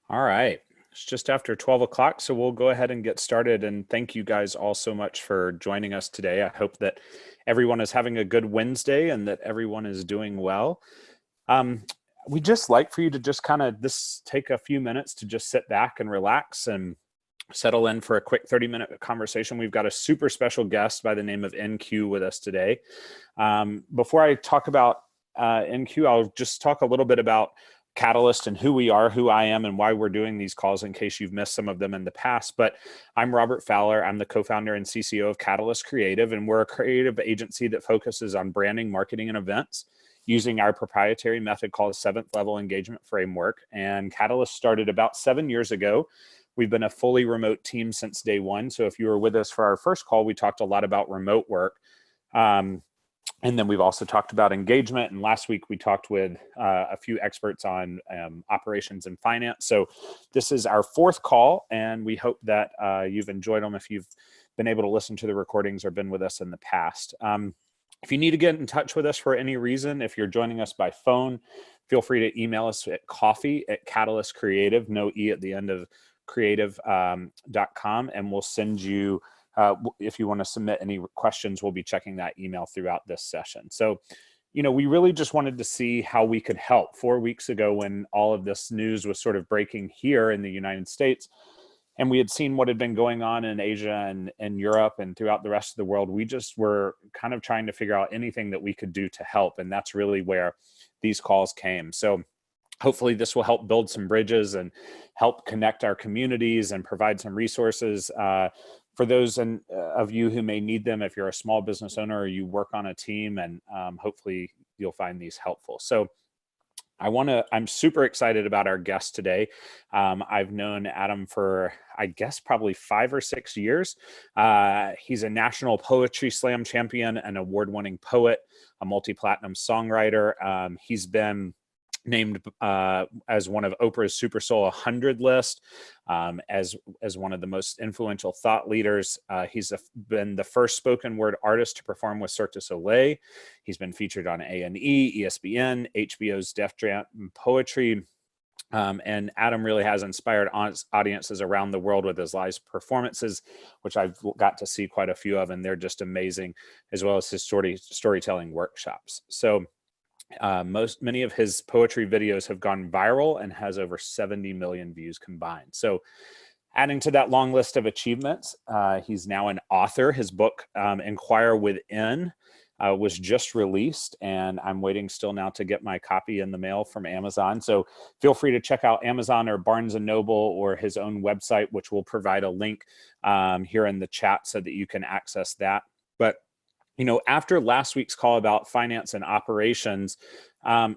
All right. It's just after 12 o'clock, so we'll go ahead and get started. And thank you guys all so much for joining us today. I hope that everyone is having a good Wednesday and that everyone is doing well. Um, we just like for you to just kind of take a few minutes to just sit back and relax and settle in for a quick 30-minute conversation. We've got a super special guest by the name of NQ with us today. Before I talk about NQ, I'll just talk a little bit about Catalyst and who we are, who I am, and why we're doing these calls in case you've missed some of them in the past. But I'm Robert Fowler. I'm the co-founder and CCO of CatalystCreativ, and we're a creative agency that focuses on branding, marketing, and events using our proprietary method called Seventh Level Engagement Framework. And Catalyst started about 7 years ago. We've been a fully remote team since day one. So if you were with us for our first call, we talked a lot about remote work. And then we've also talked about engagement. And last week we talked with a few experts on operations and finance. So this is our fourth call, and we hope that you've enjoyed them if you've been able to listen to the recordings or been with us in the past. If you need to get in touch with us for any reason, if you're joining us by phone, feel free to email us at coffee@CatalystCreativ, no E at the end of creative.com, and we'll send you if you want to submit any questions, we'll be checking that email throughout this session. So, we really just wanted to see how we could help. 4 weeks ago, when all of this news was sort of breaking here in the United States, and we had seen what had been going on in Asia and Europe and throughout the rest of the world, we just were kind of trying to figure out anything that we could do to help. And that's really where these calls came. So hopefully this will help build some bridges and help connect our communities and provide some resources for those of you who may need them if you're a small business owner or you work on a team, and hopefully you'll find these helpful. So I'm super excited about our guest today. I've known Adam for, I guess, probably 5 or 6 years. He's a national poetry slam champion, an award-winning poet, a multi-platinum songwriter. He's been named as one of Oprah's Super Soul 100 list, as one of the most influential thought leaders. He's been the first spoken word artist to perform with Cirque du Soleil. He's been featured on A&E, ESPN, HBO's Def Jam Poetry. And Adam really has inspired audiences around the world with his live performances, which I've got to see quite a few of, and they're just amazing, as well as his storytelling workshops. So many of his poetry videos have gone viral and has over 70 million views combined. So adding to that long list of achievements, he's now an author. His book, Inquire Within, was just released, and I'm waiting still now to get my copy in the mail from Amazon. So feel free to check out Amazon or Barnes & Noble or his own website, which will provide a link here in the chat so that you can access that. But after last week's call about finance and operations,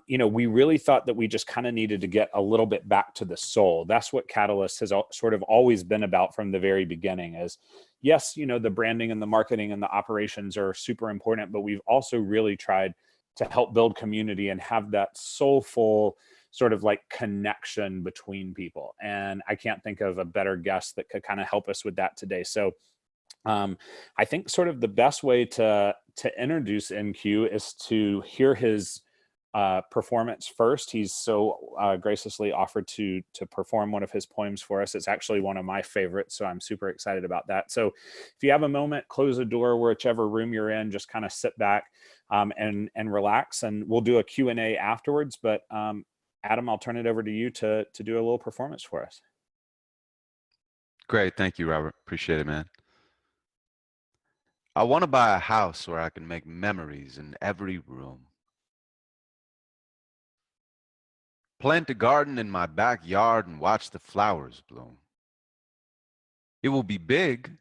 we really thought that we just kind of needed to get a little bit back to the soul. That's what Catalyst has sort of always been about from the very beginning. Is yes, the branding and the marketing and the operations are super important, but we've also really tried to help build community and have that soulful sort of like connection between people. And I can't think of a better guest that could kind of help us with that today. So I think sort of the best way to introduce NQ is to hear his performance first. He's so graciously offered to perform one of his poems for us. It's actually one of my favorites, so I'm super excited about that. So if you have a moment, close the door, whichever room you're in, just kind of sit back and relax, and we'll do a Q&A afterwards. But Adam, I'll turn it over to you to do a little performance for us. Great. Thank you, Robert. Appreciate it, man. I want to buy a house where I can make memories in every room. Plant a garden in my backyard and watch the flowers bloom. It will be big,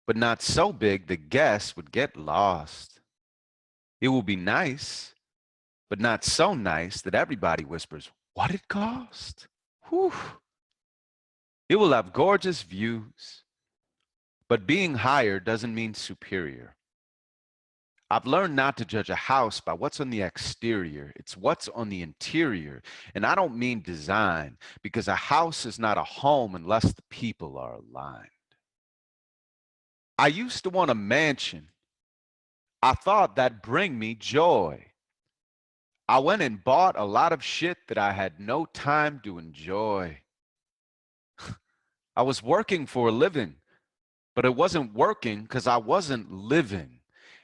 but not so big the guests would get lost. It will be nice, but not so nice that everybody whispers, "What it cost?" Whew. It will have gorgeous views, but being higher doesn't mean superior. I've learned not to judge a house by what's on the exterior. It's what's on the interior. And I don't mean design, because a house is not a home unless the people are aligned. I used to want a mansion. I thought that'd bring me joy. I went and bought a lot of shit that I had no time to enjoy. I was working for a living, but it wasn't working because I wasn't living.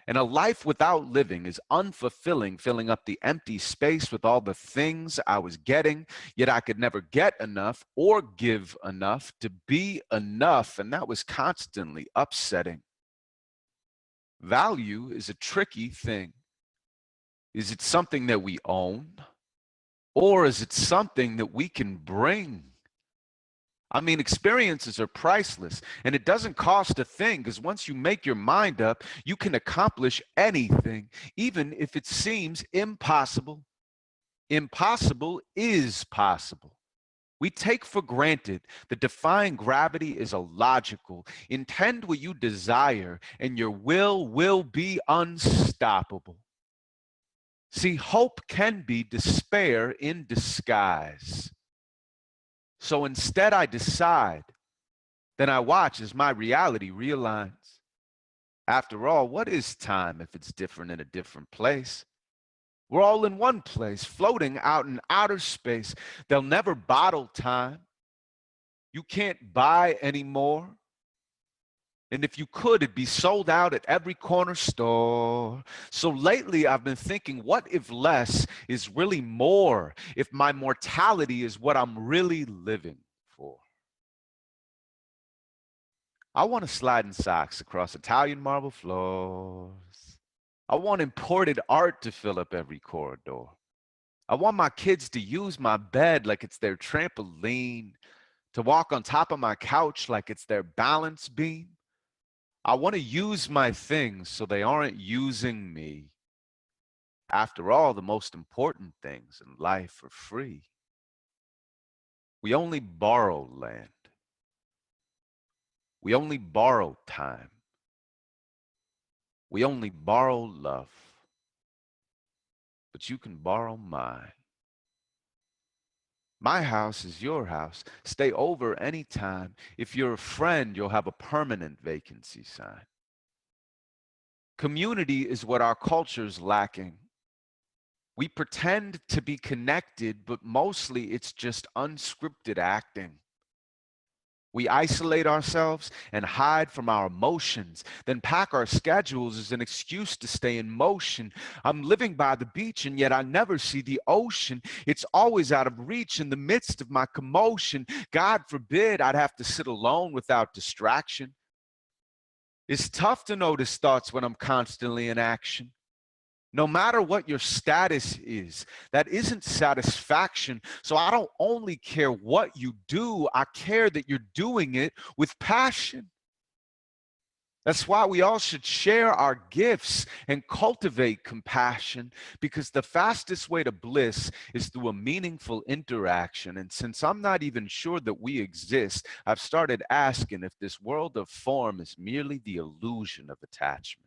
And a life without living is unfulfilling, filling up the empty space with all the things I was getting, yet I could never get enough or give enough to be enough. And that was constantly upsetting. Value is a tricky thing. Is it something that we own, or is it something that we can bring? I mean, experiences are priceless, and it doesn't cost a thing, because once you make your mind up, you can accomplish anything, even if it seems impossible. Impossible is possible. We take for granted that defying gravity is illogical. Intend what you desire, and your will be unstoppable. See, hope can be despair in disguise. So instead, I decide. Then I watch as my reality realigns. After all, what is time if it's different in a different place? We're all in one place, floating out in outer space. They'll never bottle time. You can't buy anymore. And if you could, it'd be sold out at every corner store. So lately, I've been thinking, what if less is really more? If my mortality is what I'm really living for? I want to slide in socks across Italian marble floors. I want imported art to fill up every corridor. I want my kids to use my bed like it's their trampoline, to walk on top of my couch like it's their balance beam. I want to use my things so they aren't using me. After all, the most important things in life are free. We only borrow land. We only borrow time. We only borrow love. But you can borrow mine. My house is your house. Stay over anytime. If you're a friend, you'll have a permanent vacancy sign. Community is what our culture's lacking. We pretend to be connected, but mostly it's just unscripted acting. We isolate ourselves and hide from our emotions, then pack our schedules as an excuse to stay in motion. I'm living by the beach and yet I never see the ocean. It's always out of reach in the midst of my commotion. God forbid I'd have to sit alone without distraction. It's tough to notice thoughts when I'm constantly in action. No matter what your status is, that isn't satisfaction. So I don't only care what you do, I care that you're doing it with passion. That's why we all should share our gifts and cultivate compassion, because the fastest way to bliss is through a meaningful interaction. And since I'm not even sure that we exist, I've started asking if this world of form is merely the illusion of attachment.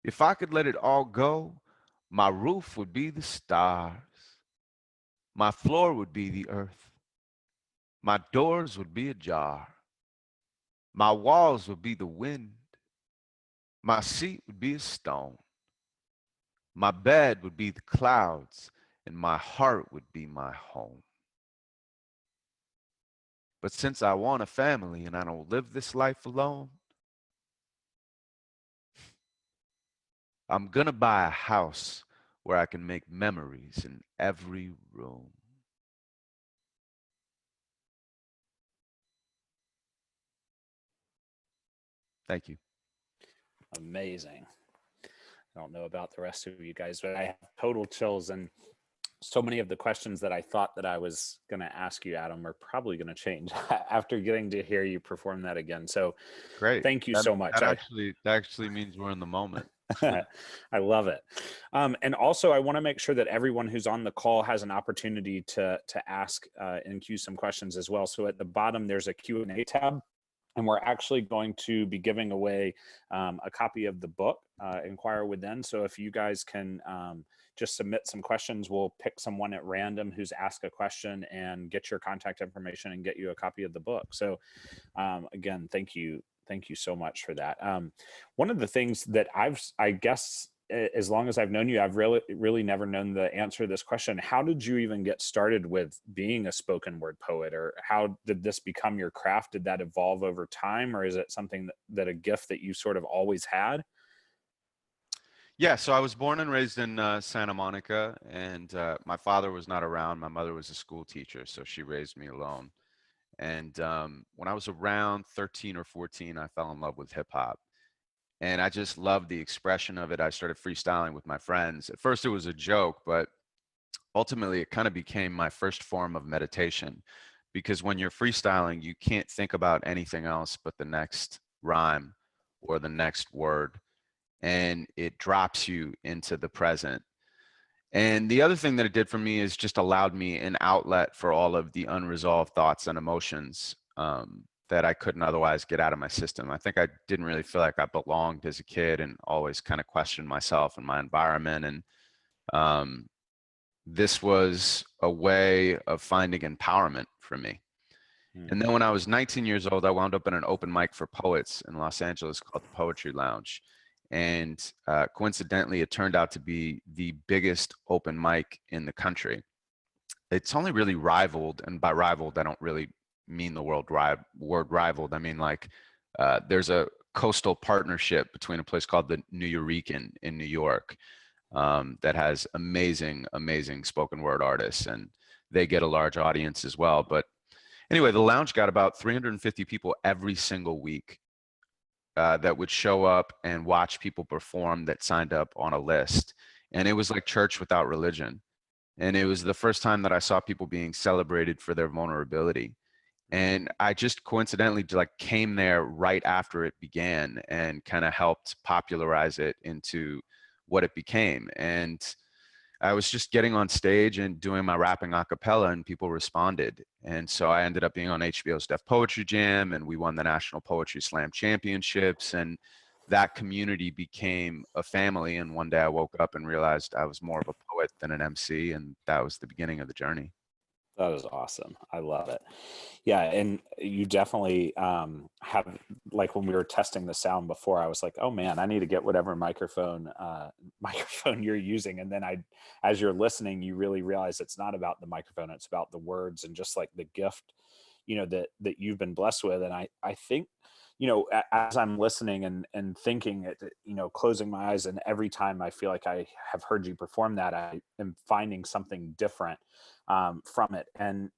If I could let it all go, my roof would be the stars. My floor would be the earth. My doors would be ajar. My walls would be the wind. My seat would be a stone. My bed would be the clouds, and my heart would be my home. But since I want a family and I don't live this life alone, I'm gonna buy a house where I can make memories in every room. Thank you. Amazing. I don't know about the rest of you guys, but I have total chills, and so many of the questions that I thought that I was going to ask you, Adam, are probably going to change after getting to hear you perform that again. So Great. thank you so much. That actually means we're in the moment. I love it. And also, I want to make sure that everyone who's on the call has an opportunity to ask and cue some questions as well. So at the bottom, there's a Q&A tab. And we're actually going to be giving away a copy of the book, Inquire Within. So if you guys can just submit some questions, we'll pick someone at random who's asked a question and get your contact information and get you a copy of the book. So again, thank you. Thank you so much for that. One of the things that I guess as long as I've known you, I've really never known the answer to this question. How did you even get started with being a spoken word poet, or how did this become your craft? Did that evolve over time, or is it something that a gift that you sort of always had? Yeah, so I was born and raised in Santa Monica, and my father was not around. My mother was a school teacher, so she raised me alone. And when I was around 13 or 14, I fell in love with hip hop. And I just loved the expression of it. I started freestyling with my friends. At first, it was a joke, but ultimately, it kind of became my first form of meditation. Because when you're freestyling, you can't think about anything else but the next rhyme or the next word, and it drops you into the present. And the other thing that it did for me is just allowed me an outlet for all of the unresolved thoughts and emotions that I couldn't otherwise get out of my system. I think I didn't really feel like I belonged as a kid and always kind of questioned myself and my environment. And um, this was a way of finding empowerment for me. Hmm. And then when I was 19 years old, I wound up in an open mic for poets in Los Angeles called the Poetry Lounge. And coincidentally, it turned out to be the biggest open mic in the country. It's only really rivaled, and by rivaled, I don't really mean the word rivaled. I mean, like, there's a coastal partnership between a place called the New Eurekan in New York that has amazing, amazing spoken word artists, and they get a large audience as well. But anyway, the lounge got about 350 people every single week that would show up and watch people perform that signed up on a list. And it was like church without religion. And it was the first time that I saw people being celebrated for their vulnerability. And I just coincidentally like came there right after it began and kind of helped popularize it into what it became. And I was just getting on stage and doing my rapping a cappella, and people responded. And so I ended up being on HBO's Def Poetry Jam, and we won the National Poetry Slam Championships. And that community became a family. And one day I woke up and realized I was more of a poet than an MC. And that was the beginning of the journey. That is awesome. I love it. Yeah, and you definitely have, like when we were testing the sound before, I was like, oh man, I need to get whatever microphone microphone you're using. And then as you're listening, you really realize it's not about the microphone, it's about the words and just like the gift, that you've been blessed with. And I think, as I'm listening and thinking it, closing my eyes, and every time I feel like I have heard you perform that, I am finding something different from it. And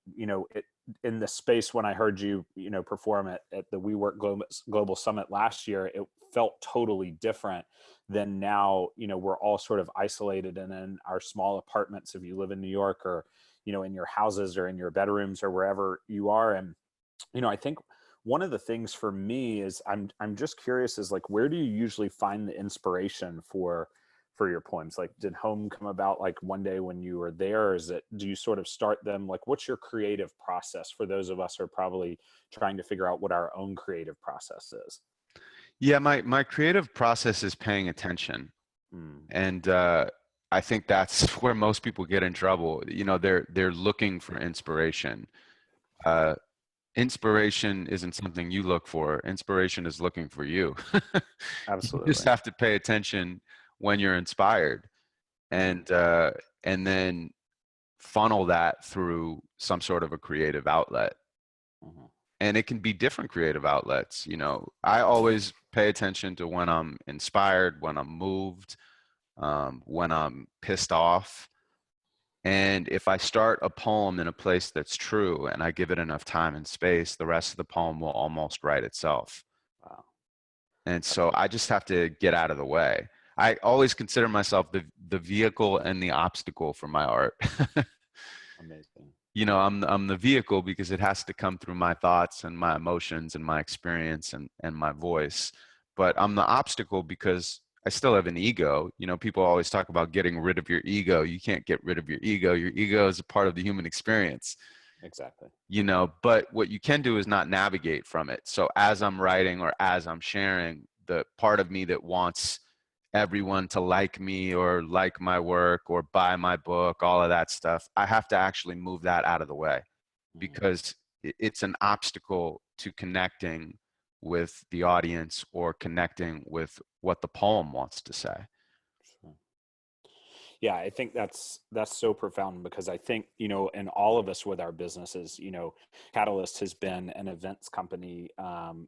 in the space when I heard you perform at the WeWork Global Summit last year, it felt totally different than now. We're all sort of isolated and in our small apartments if you live in New York, or in your houses or in your bedrooms or wherever you are. And I think one of the things for me is I'm just curious, is like, where do you usually find the inspiration for your poems? Like, did home come about like one day when you were there? Or do you sort of start them? Like, what's your creative process for those of us who are probably trying to figure out what our own creative process is? Yeah, my creative process is paying attention. Mm, And I think that's where most people get in trouble. They're looking for inspiration. Uh, Inspiration isn't something you look for. Inspiration is looking for you. You just absolutely. have to pay attention when you're inspired, Mm, and then funnel that through some sort of a creative outlet. mhm, And it can be different creative outlets. I always pay attention to when I'm inspired, when I'm moved, when I'm pissed off. And if I start a poem in a place that's true and I give it enough time and space, the rest of the poem will almost write itself. wow. And That's so I just have to get out of the way. I always consider myself the vehicle and the obstacle for my art. amazing. I'm the vehicle because it has to come through my thoughts and my emotions and my experience and my voice. But I'm the obstacle because I still have an ego. People always talk about getting rid of your ego. You can't get rid of your ego. Your ego is a part of the human experience. Exactly. But what you can do is not navigate from it. So as I'm writing or as I'm sharing, the part of me that wants everyone to like me or like my work or buy my book, all of that stuff, I have to actually move that out of the way Mhm. because it's an obstacle to connecting with the audience or connecting with what the poem wants to say. Yeah, I think that's so profound, because I think, and all of us with our businesses, Catalyst has been an events company,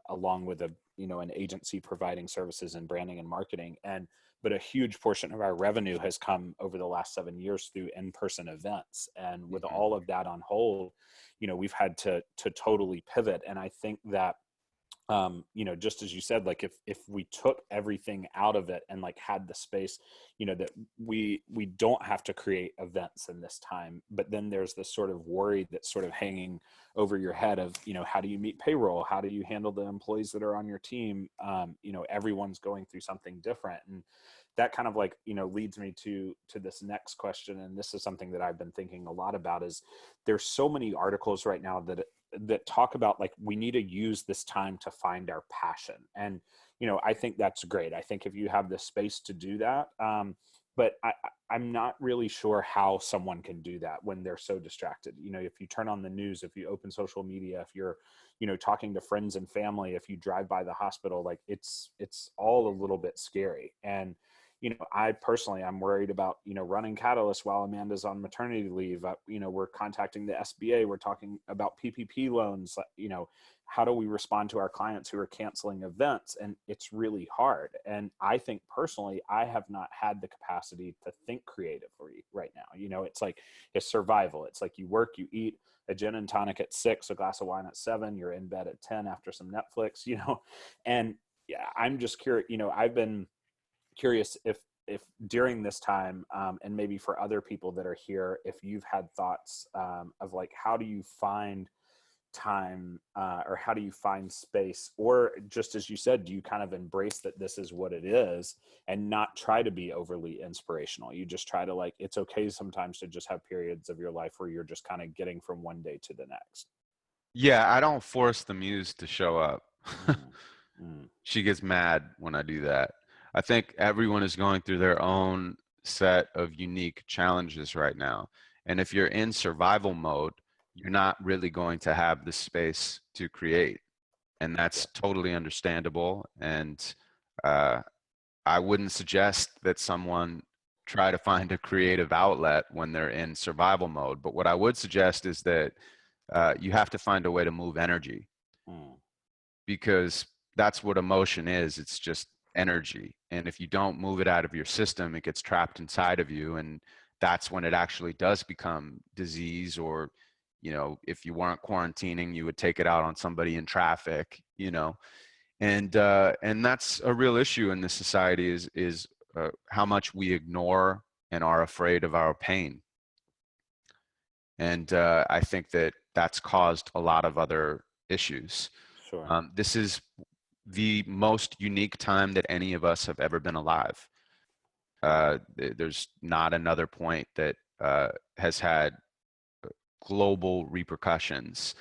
along with an agency providing services in branding and marketing. But a huge portion of our revenue has come over the last 7 years through in-person events. And with Hmm. all of that on hold, we've had to totally pivot. And I think that, just as you said, like if we took everything out of it and like had the space, that we don't have to create events in this time. But then there's this sort of worry that's sort of hanging over your head of, how do you meet payroll? How do you handle the employees that are on your team? Everyone's going through something different. And that kind of like, leads me to this next question. And this is something that I've been thinking a lot about. Is there's so many articles right now that talk about like we need to use this time to find our passion. And I think that's great. I think if you have the space to do that, but I'm not really sure how someone can do that when they're so distracted. If you turn on the news, if you open social media, if you're talking to friends and family, if you drive by the hospital, like it's all a little bit scary. And I personally, I'm worried about, running Catalyst while Amanda's on maternity leave. We're contacting the SBA. We're talking about PPP loans. How do we respond to our clients who are canceling events? And it's really hard. And I think personally, I have not had the capacity to think creatively right now. It's like it's survival. It's like you work, you eat a gin and tonic at 6, a glass of wine at 7, you're in bed at 10 after some Netflix, and yeah, I'm just curious, I've been curious if during this time, and maybe for other people that are here, if you've had thoughts, of like how do you find time, or how do you find space, or just as you said, do you kind of embrace that this is what it is and not try to be overly inspirational? You just try to, like, it's okay sometimes to just have periods of your life where you're just kind of getting from one day to the next. Yeah, I don't force the muse to show up. Mm, mm, She gets mad when I do that. I think everyone is going through their own set of unique challenges right now. And if you're in survival mode, you're not really going to have the space to create. And yeah. that's totally understandable. And uh, I wouldn't suggest that someone try to find a creative outlet when they're in survival mode. But what I would suggest is that you have to find a way to move energy, Mm, because that's what emotion is. It's just energy. And if you don't move it out of your system, it gets trapped inside of you. And that's when it actually does become disease. Or, if you weren't quarantining, you would take it out on somebody in traffic. And that's a real issue in this society is how much we ignore and are afraid of our pain. And I think that that's caused a lot of other issues. sure. This is the most unique time that any of us have ever been alive. There's not another point that has had global repercussions.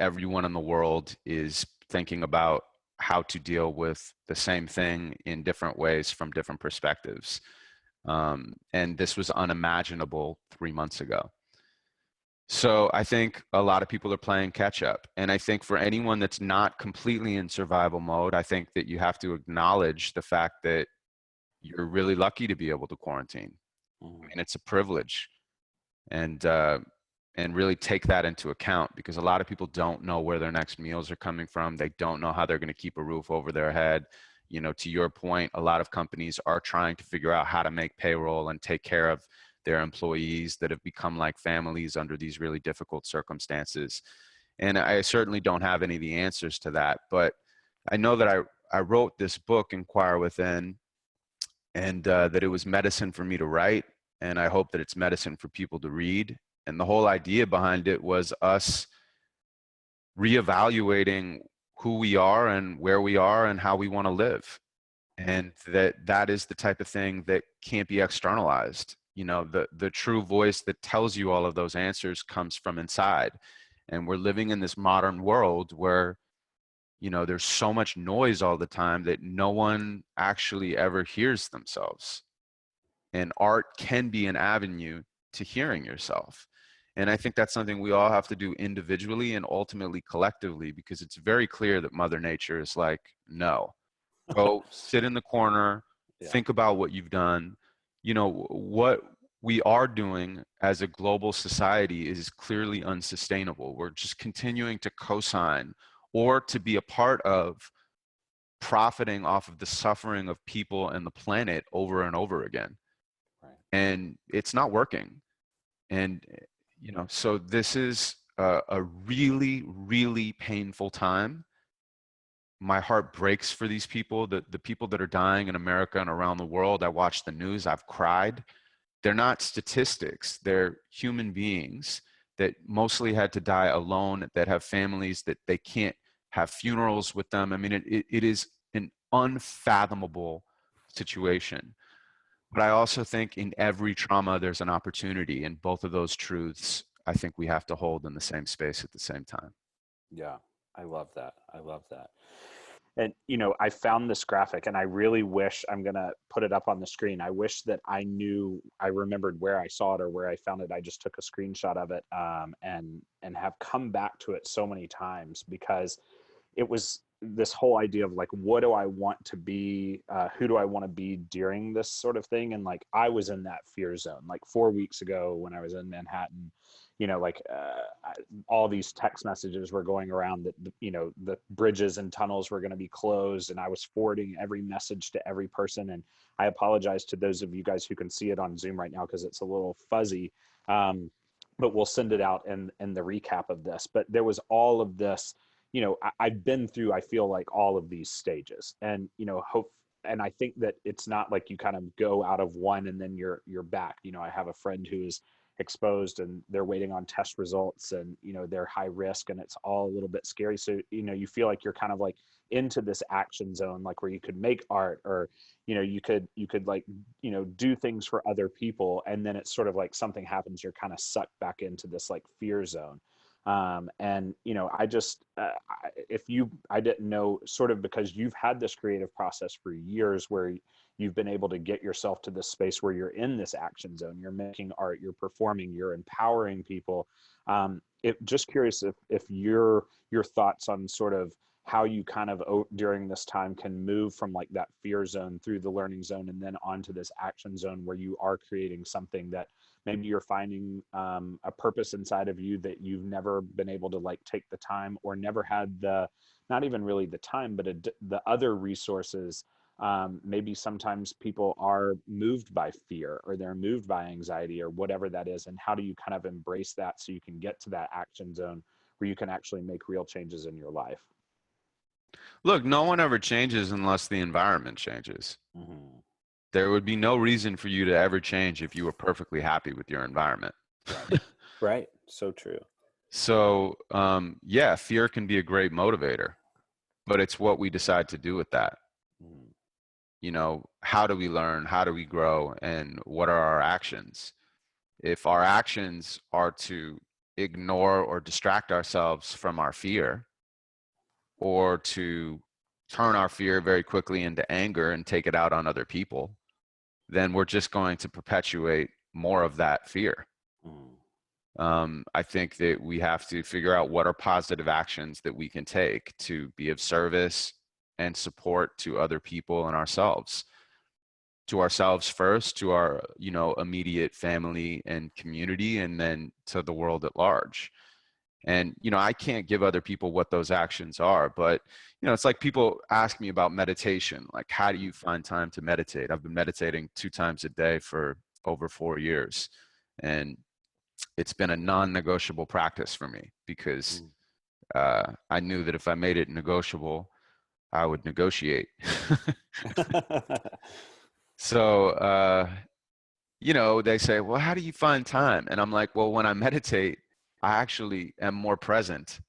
Everyone in the world is thinking about how to deal with the same thing in different ways from different perspectives. And this was unimaginable 3 months ago. So I think a lot of people are playing catch up. And I think for anyone that's not completely in survival mode, I think that you have to acknowledge the fact that you're really lucky to be able to quarantine. I Mm, mean, it's a privilege. And really take that into account, because a lot of people don't know where their next meals are coming from. They don't know how they're going to keep a roof over their head. To your point, a lot of companies are trying to figure out how to make payroll and take care of their employees that have become like families under these really difficult circumstances. And I certainly don't have any of the answers to that, but I know that I wrote this book, Inquire Within, and that it was medicine for me to write. And I hope that it's medicine for people to read. And the whole idea behind it was us reevaluating who we are and where we are and how we want to live. And that is the type of thing that can't be externalized. The true voice that tells you all of those answers comes from inside. And we're living in this modern world where there's so much noise all the time that no one actually ever hears themselves. And art can be an avenue to hearing yourself. And I think that's something we all have to do individually and ultimately collectively, because it's very clear that Mother Nature is like, no, go sit in the corner, yeah. think about what you've done. What we are doing as a global society is clearly unsustainable. We're just continuing to co-sign or to be a part of profiting off of the suffering of people and the planet over and over again. Right. And it's not working. And, so this is a really, really painful time. My heart breaks for these people, the people that are dying in America and around the world. I watch the news, I've cried. They're not statistics, they're human beings that mostly had to die alone, that have families that they can't have funerals with them. I mean, it is an unfathomable situation. But I also think in every trauma, there's an opportunity, and both of those truths, I think we have to hold in the same space at the same time. Yeah, I love that. I love that. And, I found this graphic and I really wish I'm going to put it up on the screen. I wish that I remembered where I saw it or where I found it. I just took a screenshot of it and have come back to it so many times because it was this whole idea of like, what do I want to be? Who do I want to be during this sort of thing? And like, I was in that fear zone, like 4 weeks ago when I was in Manhattan, all these text messages were going around that, the bridges and tunnels were going to be closed. And I was forwarding every message to every person. And I apologize to those of you guys who can see it on Zoom right now, because it's a little fuzzy. But we'll send it out in the recap of this. But there was all of this, I've been through, I feel like all of these stages and, and I think that it's not like you kind of go out of one and then you're back. I have a friend who is exposed and they're waiting on test results and, they're high risk and it's all a little bit scary. So, you feel like you're kind of like into this action zone, like where you could make art or, you could like, do things for other people. And then it's sort of like something happens, you're kind of sucked back into this like fear zone. And I just I didn't know, sort of, because you've had this creative process for years where you've been able to get yourself to this space where you're in this action zone, you're making art, you're performing, you're empowering people. Just curious if your thoughts on sort of how you kind of during this time can move from like that fear zone through the learning zone and then onto this action zone where you are creating something that maybe you're finding a purpose inside of you that you've never been able to like take the time or never had not even really the time, but the other resources. Maybe sometimes people are moved by fear or they're moved by anxiety or whatever that is. And how do you kind of embrace that so you can get to that action zone where you can actually make real changes in your life? Look, no one ever changes unless the environment changes. Mm-hmm. There would be no reason for you to ever change if you were perfectly happy with your environment. Right. Right. So true. So, yeah, fear can be a great motivator, but it's what we decide to do with that. Mm-hmm. How do we learn? How do we grow? And what are our actions? If our actions are to ignore or distract ourselves from our fear, or to turn our fear very quickly into anger and take it out on other people, then we're just going to perpetuate more of that fear. Mm-hmm. I think that we have to figure out what are positive actions that we can take to be of service and support to other people and ourselves. To ourselves first, to our immediate family and community, and then to the world at large. And I can't give other people what those actions are, but it's like people ask me about meditation, like, how do you find time to meditate? I've been meditating 2 times a day for over 4 years, and it's been a non-negotiable practice for me because I knew that if I made it negotiable, I would negotiate. So they say, well, how do you find time? And I'm like, well, when I meditate, I actually am more present.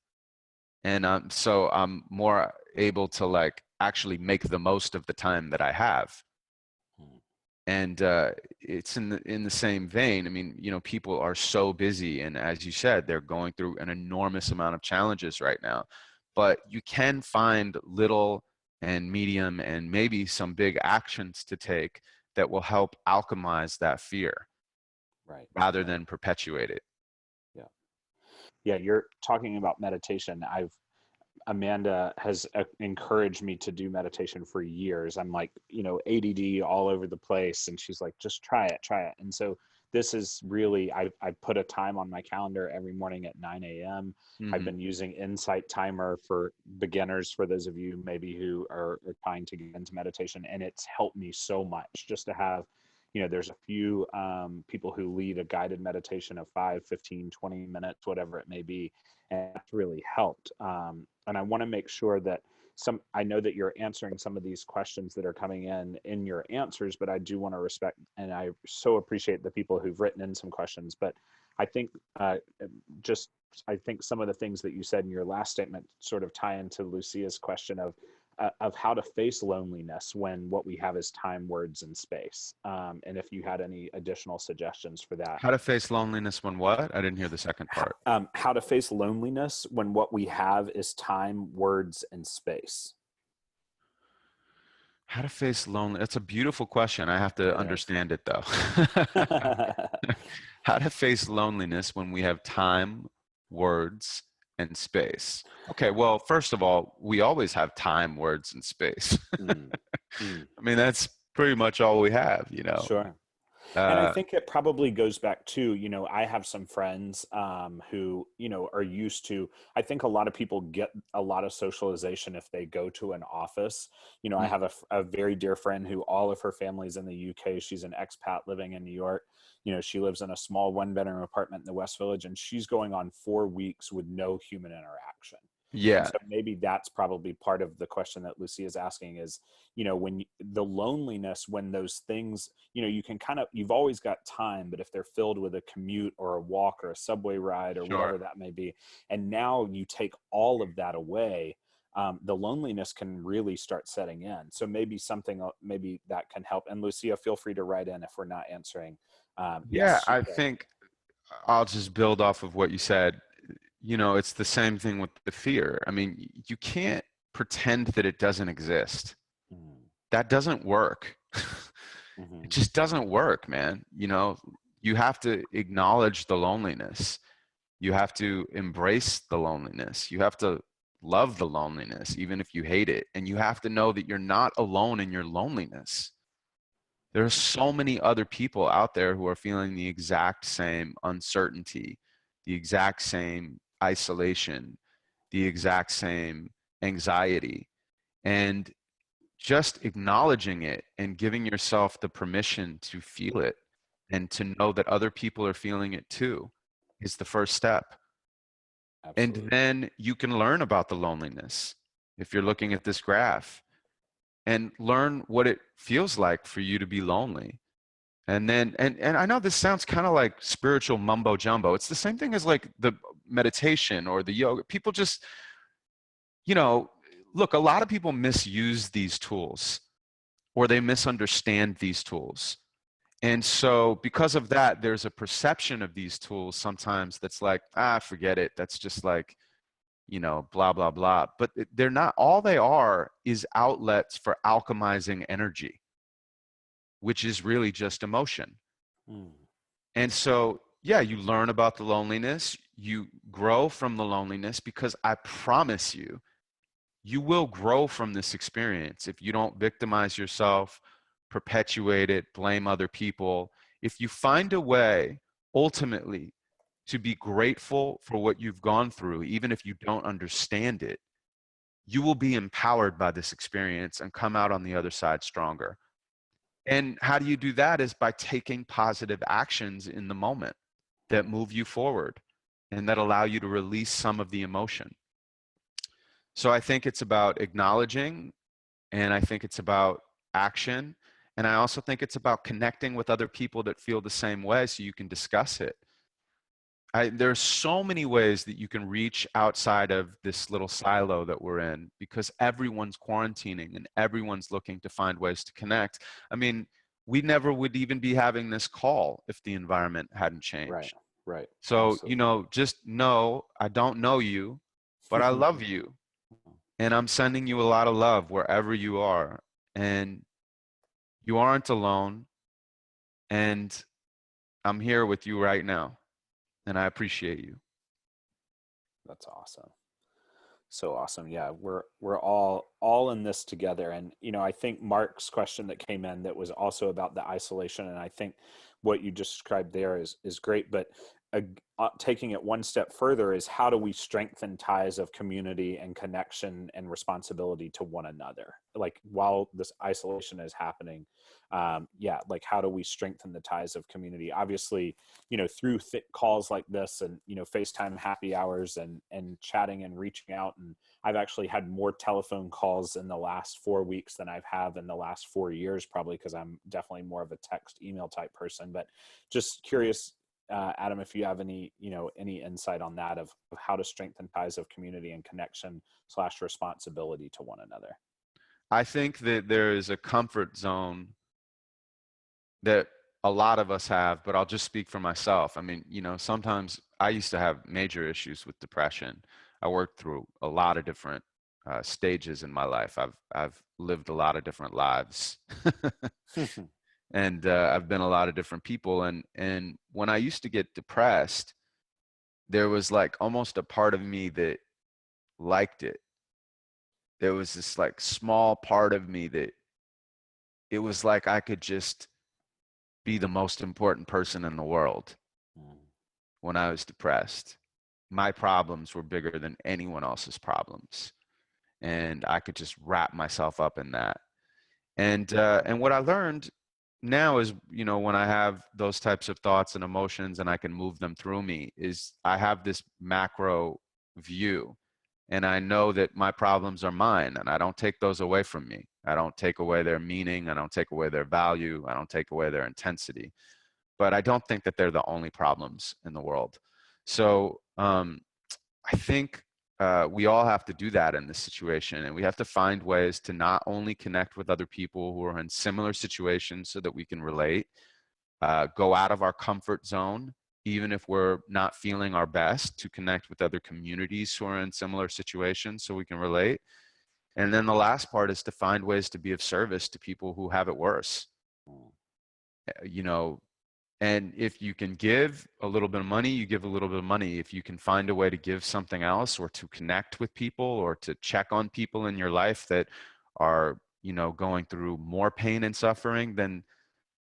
And so I'm more able to like actually make the most of the time that I have. And it's in the same vein. I mean, people are so busy, and as you said, they're going through an enormous amount of challenges right now. But you can find little and medium and maybe some big actions to take that will help alchemize that fear, Right. rather Yeah. than perpetuate it. Yeah. Yeah. You're talking about meditation. Amanda has encouraged me to do meditation for years. I'm like, ADD all over the place. And she's like, just try it, try it. And so this is really, I put a time on my calendar every morning at 9 a.m. I've Mm-hmm. been using Insight Timer for beginners, for those of you maybe who are trying to get into meditation. And it's helped me so much just to have, there's a few people who lead a guided meditation of 5, 15, 20 minutes, whatever it may be. And that's really helped. And I want to make sure that I know that you're answering some of these questions that are coming in your answers, but I do want to respect, and I so appreciate the people who've written in some questions. But I think just, I think some of the things that you said in your last statement sort of tie into Lucia's question of how to face loneliness when what we have is time, words, and space. And if you had any additional suggestions for that. How to face loneliness when what? I didn't hear the second part. How to face loneliness when what we have is time, words, and space. How to face loneliness. That's a beautiful question. I have to understand it though. How to face loneliness when we have time, words, and space. Okay, well, first of all, we always have time, words, and space. Mm, mm, I mean, that's pretty much all we have, you know. sure. And I Uh, think it probably goes back to, I have some friends who, are used to, I think a lot of people get a lot of socialization if they go to an office. I mm, have a very dear friend who all of her family's in the UK. She's an expat living in New York. She lives in a small 1-bedroom apartment in the West Village, and she's going on 4 weeks with no human interaction. And yeah, so maybe that's probably part of the question that Lucy is asking is, when the loneliness, when those things, you can you've always got time, but if they're filled with a commute or a walk or a subway ride or sure. whatever that may be, and now you take all of that away, the loneliness can really start setting in. So maybe that can help. And Lucia, feel free to write in if we're not answering. Yeah, Yes. I think I'll just build off of what you said. You know, it's the same thing with the fear. I mean, you can't pretend that it doesn't exist. Mm, That doesn't work. It mhm, just doesn't work, man. You know, you have to acknowledge the loneliness. You have to embrace the loneliness. You have to love the loneliness, even if you hate it. And you have to know that you're not alone in your loneliness. There are so many other people out there who are feeling the exact same uncertainty, the exact same isolation, the exact same anxiety. And just acknowledging it and giving yourself the permission to feel it and to know that other people are feeling it too is the first step. And absolutely. then you can learn about the loneliness if you're looking at this graph and learn what it feels like for you to be lonely. And then, and I know this sounds kind of like spiritual mumbo jumbo. It's the same thing as like the meditation or the yoga. People just, you know, look, a lot of people misuse these tools or they misunderstand these tools. And so because of that, there's a perception of these tools sometimes that's like, forget it. That's just like, you know, blah, blah, blah. But they're not, all they are is outlets for alchemizing energy, which is really just emotion. Mm, And so, yeah, you learn about the loneliness, you grow from the loneliness because I promise you, you will grow from this experience if you don't victimize yourself, perpetuate it, blame other people. If you find a way ultimately to be grateful for what you've gone through, even if you don't understand it, you will be empowered by this experience and come out on the other side stronger. And how do you do that is by taking positive actions in the moment that mm, move you forward and that allow you to release some of the emotion. So I think it's about acknowledging, and I think it's about action. And I also think it's about connecting with other people that feel the same way so you can discuss it. There's so many ways that you can reach outside of this little silo that we're in because everyone's quarantining and everyone's looking to find ways to connect. I mean, we never would even be having this call if the environment hadn't right. changed. Right. So, you Absolutely. know, just know I don't know you, but I love you. And I'm sending you a lot of love wherever you are. And you aren't alone. And I'm here with you right now. And I appreciate you. That's awesome. So awesome. Yeah, we're all in this together. And I think Mark's question that came in that was also about the isolation, and I think what you just described there is great, but uh, taking it one step further is how do we strengthen ties of community and connection and responsibility to one another? Like while this isolation is happening, yeah, like how do we strengthen the ties of community? Obviously, through calls like this and FaceTime happy hours and chatting and reaching out. And I've actually had more telephone calls in the last 4 weeks than I've had in the last 4 years, probably because I'm definitely more of a text email type person. But just curious, Adam, if you have any insight on that of how to strengthen ties of community and connection / responsibility to one another. I think that there is a comfort zone that a lot of us have, but I'll just speak for myself. I mean, sometimes I used to have major issues with depression. I worked through a lot of different stages in my life. I've lived a lot of different lives, and I've been a lot of different people. And when I used to get depressed, there was like almost a part of me that liked it. There was this like small part of me that it was like I could just be the most important person in the world when I was depressed. My problems were bigger than anyone else's problems, and I could just wrap myself up in that. And what I learned now is, when I have those types of thoughts and emotions and I can move them through me, is I have this macro view, and I know that my problems are mine, and I don't take those away from me. I don't take away their meaning. I don't take away their value. I don't take away their intensity. But I don't think that they're the only problems in the world. So I think we all have to do that in this situation, and we have to find ways to not only connect with other people who are in similar situations so that we can relate, go out of our comfort zone, even if we're not feeling our best, to connect with other communities who are in similar situations so we can relate. And then the last part is to find ways to be of service to people who have it worse. You know, and if you can give a little bit of money, you give a little bit of money. If you can find a way to give something else, or to connect with people, or to check on people in your life that are, going through more pain and suffering, then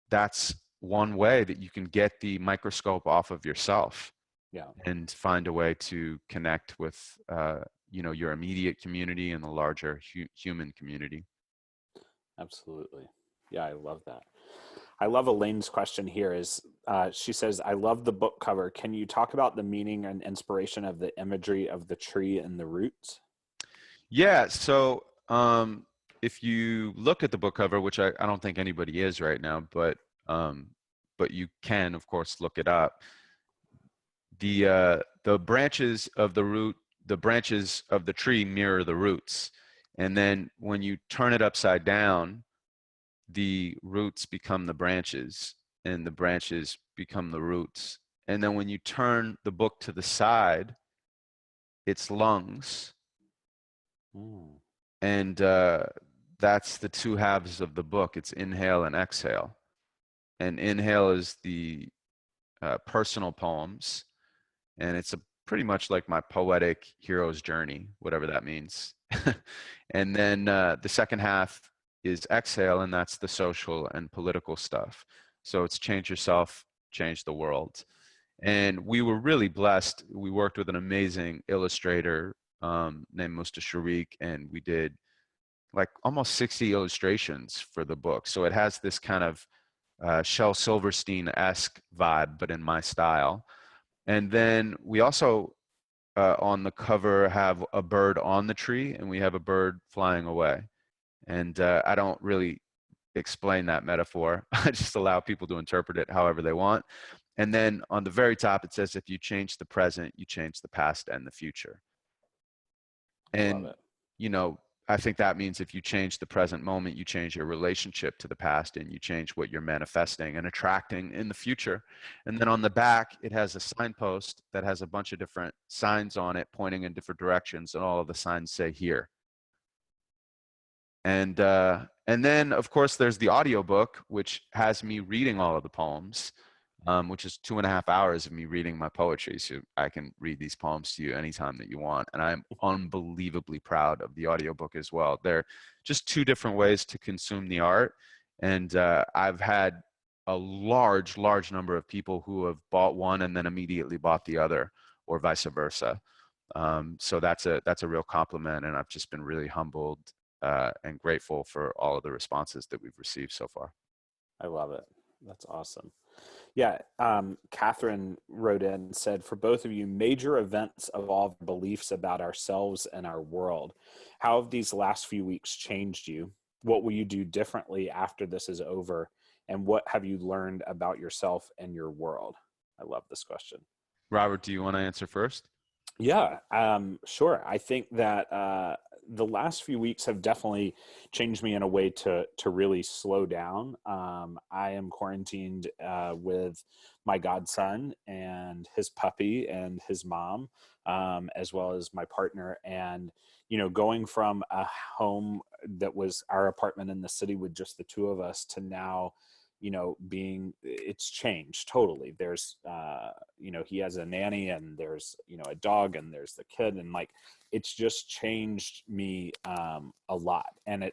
that's one way that you can get the microscope off of yourself. Yeah. And find a way to connect with, your immediate community and the larger human community. Absolutely. Yeah, I love that. I love Elaine's question here is she says, I love the book cover. Can you talk about the meaning and inspiration of the imagery of the tree and the roots? Yeah. So if you look at the book cover, which I don't think anybody is right now, but you can, of course, look it up. The branches of the branches of the tree mirror the roots. And then when you turn it upside down, the roots become the branches, and the branches become the roots. And then when you turn the book to the side, it's lungs. Mm. And that's the two halves of the book. It's inhale and exhale. And inhale is the personal poems, and it's pretty much like my poetic hero's journey, whatever that means. And then the second half is exhale, and that's the social and political stuff. So it's change yourself, change the world. And we were really blessed. We worked with an amazing illustrator named Musta Sharik, and we did like almost 60 illustrations for the book. So it has this kind of Shel Silverstein-esque vibe, but in my style. And then we also, on the cover, have a bird on the tree, and we have a bird flying away. And I don't really explain that metaphor. I just allow people to interpret it however they want. And then on the very top, it says, if you change the present, you change the past and the future. I love And, it. I think that means if you change the present moment, you change your relationship to the past, and you change what you're manifesting and attracting in the future. And then on the back, it has a signpost that has a bunch of different signs on it pointing in different directions, and all of the signs say here. And then, of course, there's the audiobook, which has me reading all of the poems. which is 2.5 hours of me reading my poetry. So I can read these poems to you anytime that you want. And I'm unbelievably proud of the audiobook as well. They're just two different ways to consume the art. And I've had a large number of people who have bought one and then immediately bought the other, or vice versa. So that's a real compliment. And I've just been really humbled and grateful for all of the responses that we've received so far. I love it. That's awesome. Yeah, Catherine wrote in and said, for both of you, major events evolve beliefs about ourselves and our world. How have these last few weeks changed you? What will you do differently after this is over? And what have you learned about yourself and your world? I love this question. Robert, do you want to answer first? Yeah, sure. I think that the last few weeks have definitely changed me in a way to really slow down. I am quarantined with my godson and his puppy and his mom, as well as my partner. And going from a home that was our apartment in the city with just the two of us to now being, it's changed totally. There's he has a nanny, and there's a dog, and there's the kid, and like it's just changed me a lot. And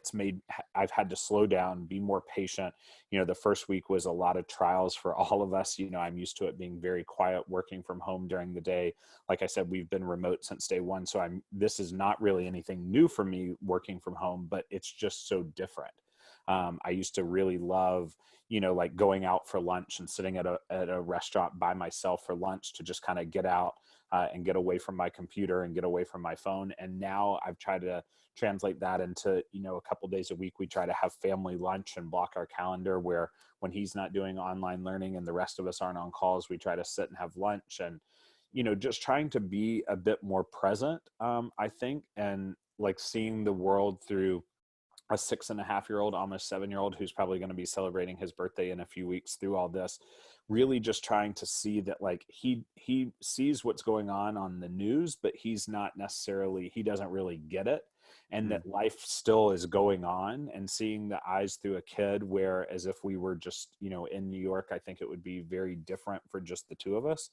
I've had to slow down, be more patient. The first week was a lot of trials for all of us. I'm used to it being very quiet, working from home during the day. Like I said, we've been remote since day one, so this is not really anything new for me, working from home, but it's just so different. I used to really love, like going out for lunch and sitting at a restaurant by myself for lunch to just kind of get out and get away from my computer and get away from my phone. And now I've tried to translate that into, a couple days a week, we try to have family lunch and block our calendar where when he's not doing online learning and the rest of us aren't on calls, we try to sit and have lunch. And, just trying to be a bit more present, I think, and like seeing the world through a 6.5-year-old, almost 7-year-old, who's probably going to be celebrating his birthday in a few weeks, through all this, really just trying to see that like he sees what's going on the news, but he doesn't really get it. And Mm. that life still is going on, and seeing the eyes through a kid, where as if we were just, in New York, I think it would be very different for just the two of us.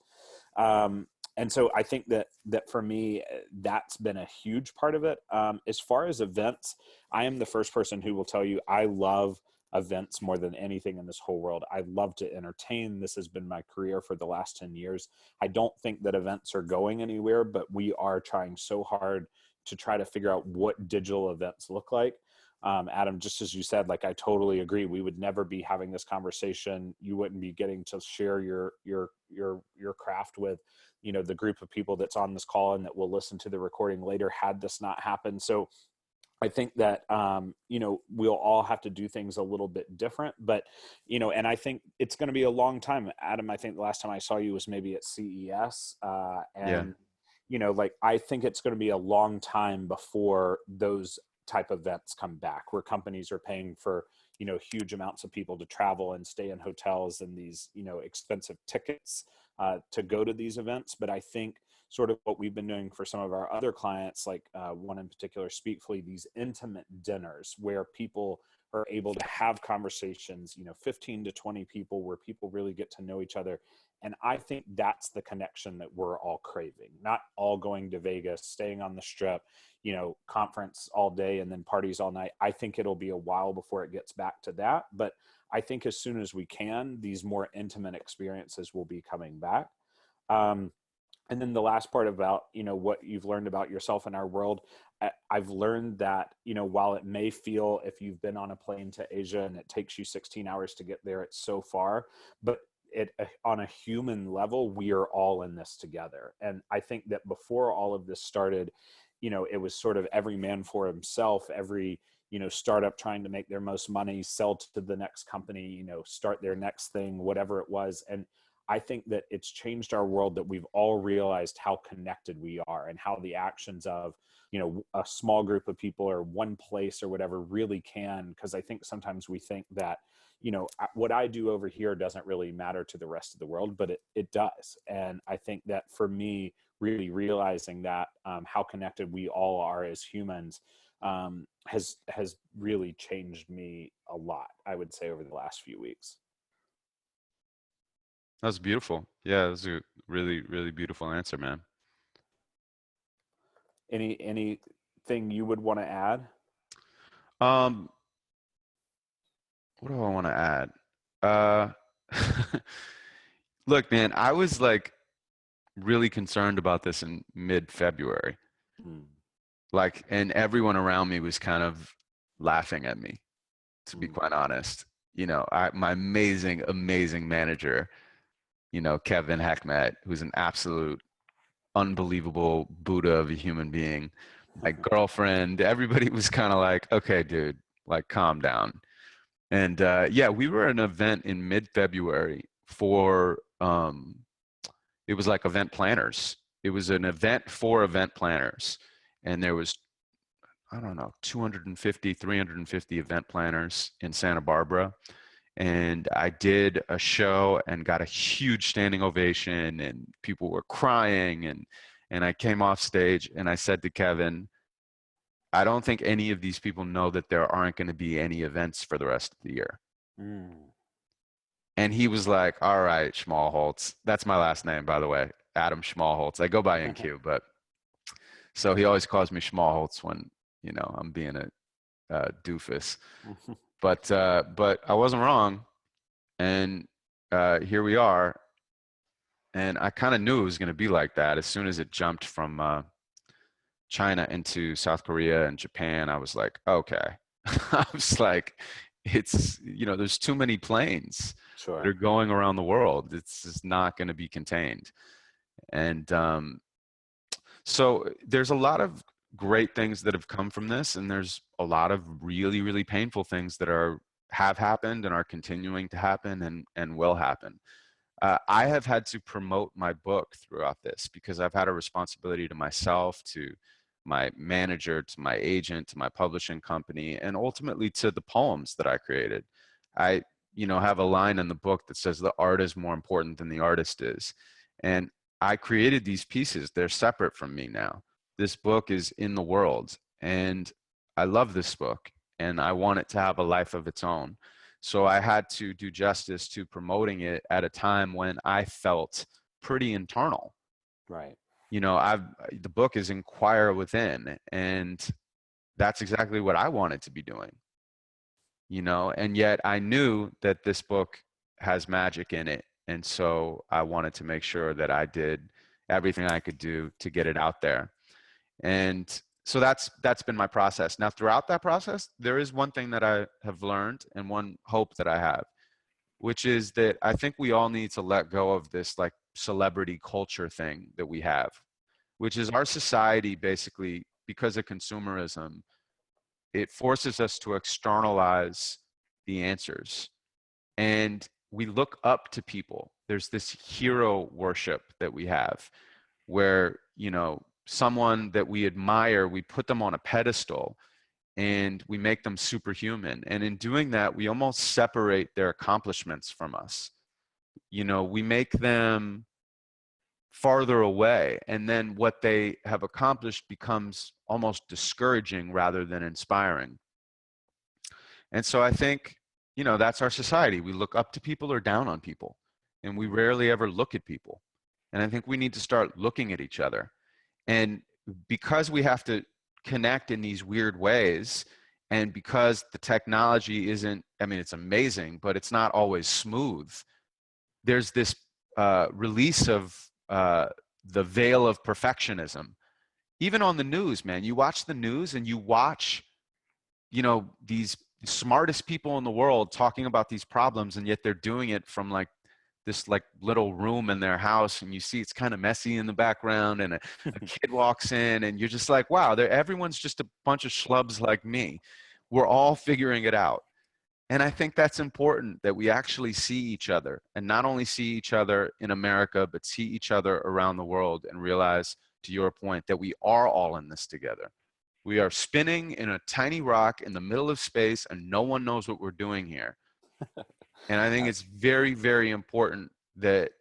And so I think that for me, that's been a huge part of it. As far as events, I am the first person who will tell you I love events more than anything in this whole world. I love to entertain. This has been my career for the last 10 years. I don't think that events are going anywhere, but we are trying so hard to try to figure out what digital events look like. Adam, just as you said, like I totally agree. We would never be having this conversation. You wouldn't be getting to share your craft with, the group of people that's on this call and that will listen to the recording later, had this not happened. So I think that, we'll all have to do things a little bit different, but, and I think it's going to be a long time. Adam, I think the last time I saw you was maybe at CES. Yeah. And, like, I think it's going to be a long time before those type of events come back, where companies are paying for, huge amounts of people to travel and stay in hotels and these, expensive tickets to go to these events. But I think sort of what we've been doing for some of our other clients, like one in particular, Speakfully, these intimate dinners where people are able to have conversations, 15 to 20 people, where people really get to know each other. And I think that's the connection that we're all craving, not all going to Vegas, staying on the strip, conference all day and then parties all night. I think it'll be a while before it gets back to that. But I think as soon as we can, these more intimate experiences will be coming back. Um, and then the last part about, what you've learned about yourself in our world, I've learned that, while it may feel, if you've been on a plane to Asia and it takes you 16 hours to get there, it's so far, but on a human level, we are all in this together. And I think that before all of this started, it was sort of every man for himself, every, startup trying to make their most money, sell to the next company, start their next thing, whatever it was. And I think that it's changed our world, that we've all realized how connected we are, and how the actions of, a small group of people or one place or whatever really can. Because I think sometimes we think that, what I do over here doesn't really matter to the rest of the world, but it does. And I think that for me, really realizing that, how connected we all are as humans, has really changed me a lot, I would say, over the last few weeks. That was beautiful. Yeah, that was a really, really beautiful answer, man. Anything you would want to add? Um, what do I want to add? Uh, look, man, I was like really concerned about this in mid-February. Mm, Like, and everyone around me was kind of laughing at me, to be mm, quite honest. My amazing, amazing manager, Kevin Heckmet, who's an absolute unbelievable Buddha of a human being. My girlfriend, everybody was kind of like, okay, dude, like calm down. And yeah, we were at an event in mid-February for it was like event planners. It was an event for event planners. And there was, I don't know, 250, 350 event planners in Santa Barbara. And I did a show and got a huge standing ovation and people were crying and I came off stage and I said to Kevin, I don't think any of these people know that there aren't going to be any events for the rest of the year. mm. And he was like, all right, Schmalholtz. That's my last name, by the way, Adam Schmalholtz. I go by NQ, but so he always calls me Schmalholtz when, I'm being a doofus. But I wasn't wrong. And here we are. And I kind of knew it was going to be like that. As soon as it jumped from China into South Korea and Japan, I was like, okay. I was like, there's too many planes that Sure. are going around the world. It's just not going to be contained. And so there's a lot of great things that have come from this, and there's a lot of really, really painful things that have happened and are continuing to happen and will happen. I have had to promote my book throughout this because I've had a responsibility to myself, to my manager, to my agent, to my publishing company, and ultimately to the poems that I created. I, have a line in the book that says the art is more important than the artist is. And I created these pieces. They're separate from me now. This book is in the world, and I love this book, and I want it to have a life of its own. So I had to do justice to promoting it at a time when I felt pretty internal. Right. The book is Inquire Within, and that's exactly what I wanted to be doing. And yet I knew that this book has magic in it, and so I wanted to make sure that I did everything I could do to get it out there. And so that's been my process. Now, throughout that process, there is one thing that I have learned and one hope that I have, which is that I think we all need to let go of this like celebrity culture thing that we have, which is our society basically, because of consumerism, it forces us to externalize the answers. And we look up to people. There's this hero worship that we have where, someone that we admire, we put them on a pedestal and we make them superhuman. And in doing that, we almost separate their accomplishments from us. We make them farther away, and then what they have accomplished becomes almost discouraging rather than inspiring. And so I think, that's our society. We look up to people or down on people, and we rarely ever look at people. And I think we need to start looking at each other. And because we have to connect in these weird ways, and because the technology isn't, I mean, it's amazing, but it's not always smooth, there's this release of the veil of perfectionism. Even on the news, man, you watch the news and you watch, these smartest people in the world talking about these problems, and yet they're doing it from like this like little room in their house, and you see it's kind of messy in the background, and a kid walks in, and you're just like, wow, everyone's just a bunch of schlubs like me. We're all figuring it out. And I think that's important, that we actually see each other, and not only see each other in America, but see each other around the world and realize, to your point, that we are all in this together. We are spinning in a tiny rock in the middle of space and no one knows what we're doing here. And I think Yeah, it's very, very important that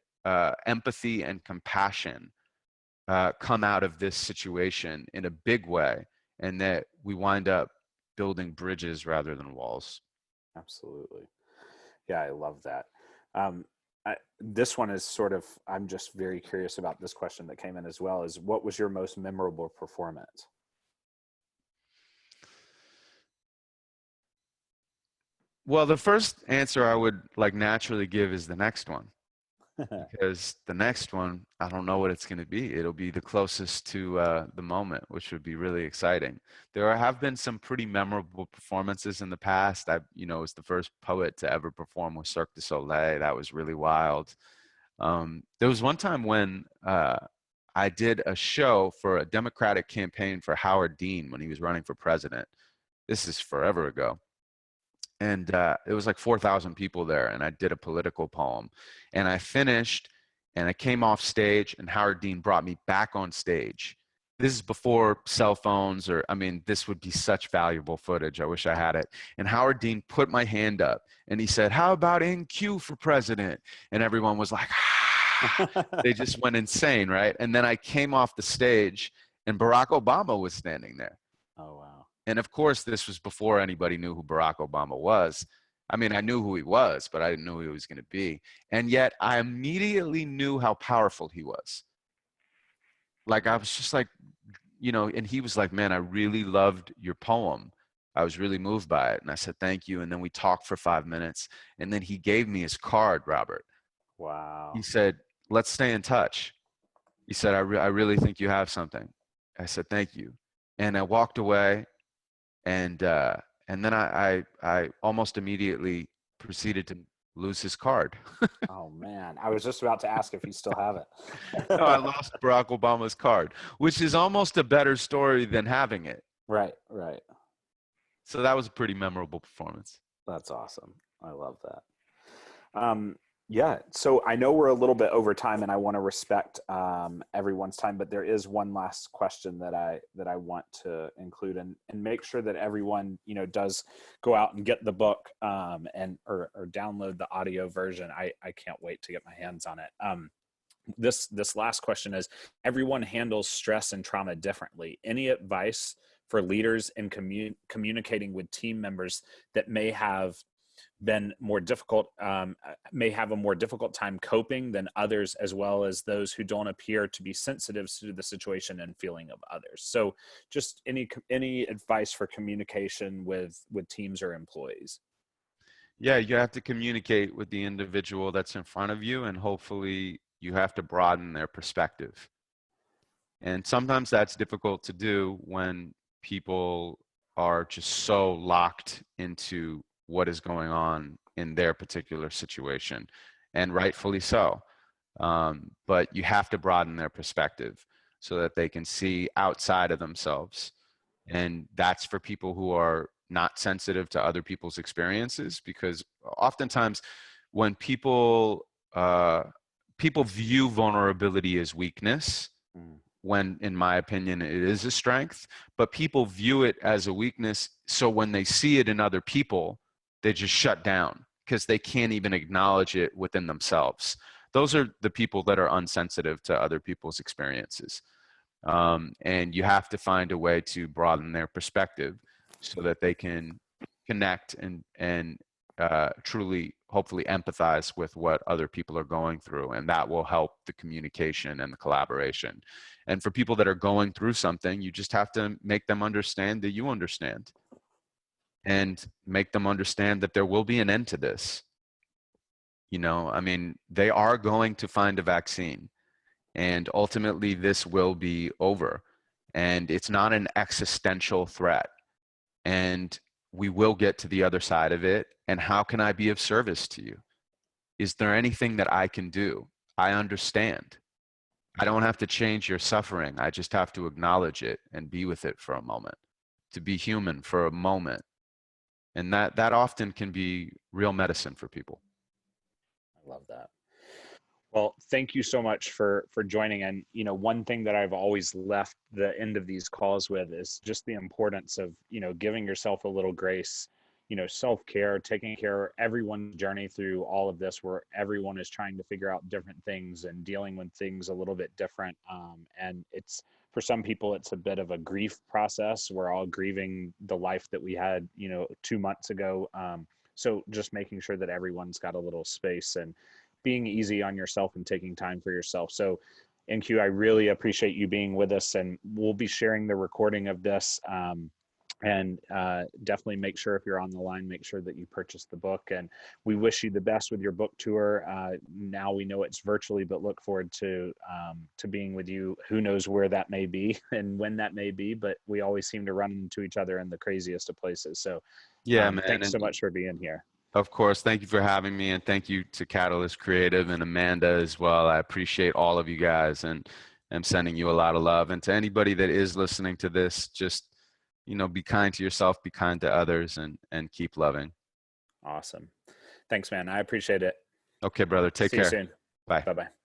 empathy and compassion come out of this situation in a big way, and that we wind up building bridges rather than walls. absolutely. Yeah, I love that. Um, This one is sort of, I'm just very curious about this question that came in as well, is what was your most memorable performance? Well, the first answer I would like naturally give is the next one, because the next one, I don't know what it's going to be. It'll be the closest to the moment, which would be really exciting. There have been some pretty memorable performances in the past. Was the first poet to ever perform with Cirque du Soleil. That was really wild. There was one time when I did a show for a Democratic campaign for Howard Dean when he was running for president. This is forever ago. And it was like 4,000 people there, and I did a political poem. And I finished, and I came off stage, and Howard Dean brought me back on stage. This is before cell phones, this would be such valuable footage. I wish I had it. And Howard Dean put my hand up, and he said, "How about NQ for president?" And everyone was like, ah. They just went insane, right? And then I came off the stage, and Barack Obama was standing there. Oh, wow. And of course, this was before anybody knew who Barack Obama was. I mean, I knew who he was, but I didn't know who he was going to be. And yet I immediately knew how powerful he was. Like, I was just like, and he was like, "Man, I really loved your poem. I was really moved by it." And I said, "Thank you." And then we talked for 5 minutes. And then he gave me his card, Robert. Wow. He said, "Let's stay in touch." He said, I really think you have something." I said, "Thank you." And I walked away. And then I almost immediately proceeded to lose his card. Oh man, I was just about to ask if you still have No, I it. lost Barack Obama's card, which is almost a better story than having it. Right, right. So that was a pretty memorable performance. That's awesome. I love that. Yeah, so I know we're a little bit over time, and I want to respect everyone's time, but there is one last question that I want to include, and make sure that everyone does go out and get the book and or download the audio version. I can't wait to get my hands on it. This last question is: everyone handles stress and trauma differently. Any advice for leaders in communicating with team members that may have been more difficult, may have a more difficult time coping than others, as well as those who don't appear to be sensitive to the situation and feeling of others? So just any advice for communication with teams or employees? Yeah, you have to communicate with the individual that's in front of you, and hopefully you have to broaden their perspective. And sometimes that's difficult to do when people are just so locked into what is going on in their particular situation, and rightfully so. But you have to broaden their perspective so that they can see outside of themselves. And that's for people who are not sensitive to other people's experiences, because oftentimes when people view vulnerability as weakness, Mm. when in my opinion it is a strength, but people view it as a weakness, so when they see it in other people, they just shut down because they can't even acknowledge it within themselves. Those are the people that are unsensitive to other people's experiences. And you have to find a way to broaden their perspective so that they can connect and truly, hopefully, empathize with what other people are going through, and that will help the communication and the collaboration. And for people that are going through something, you just have to make them understand that you understand, and make them understand that there will be an end to this. They are going to find a vaccine, and ultimately this will be over, and it's not an existential threat, and we will get to the other side of it. And how can I be of service to you? Is there anything that I can do? I understand. I don't have to change your suffering. I just have to acknowledge it and be with it for a moment, to be human for a moment. And that often can be real medicine for people. I love that. Well, thank you so much for joining. And one thing that I've always left the end of these calls with is just the importance of giving yourself a little grace, self-care, taking care of everyone's journey through all of this, where everyone is trying to figure out different things and dealing with things a little bit different. And it's, for some people, it's a bit of a grief process. We're all grieving the life that we had 2 months ago. So just making sure that everyone's got a little space. And being easy on yourself and taking time for yourself. So NQ, I really appreciate you being with us, and we'll be sharing the recording of this. And definitely make sure, if you're on the line, make sure that you purchase the book. And we wish you the best with your book tour. Now we know it's virtually, but look forward to being with you. Who knows where that may be and when that may be, but we always seem to run into each other in the craziest of places. So Yeah, man. thanks so And much for being here. of course, thank you for having me, and thank you to CatalystCreativ and Amanda as well. I appreciate all of you guys, and I'm sending you a lot of love. And to anybody that is listening to this, just, be kind to yourself, be kind to others, and keep loving. Awesome. Thanks, man. I appreciate it. Okay, brother. Take See you care. soon. Bye. Bye-bye.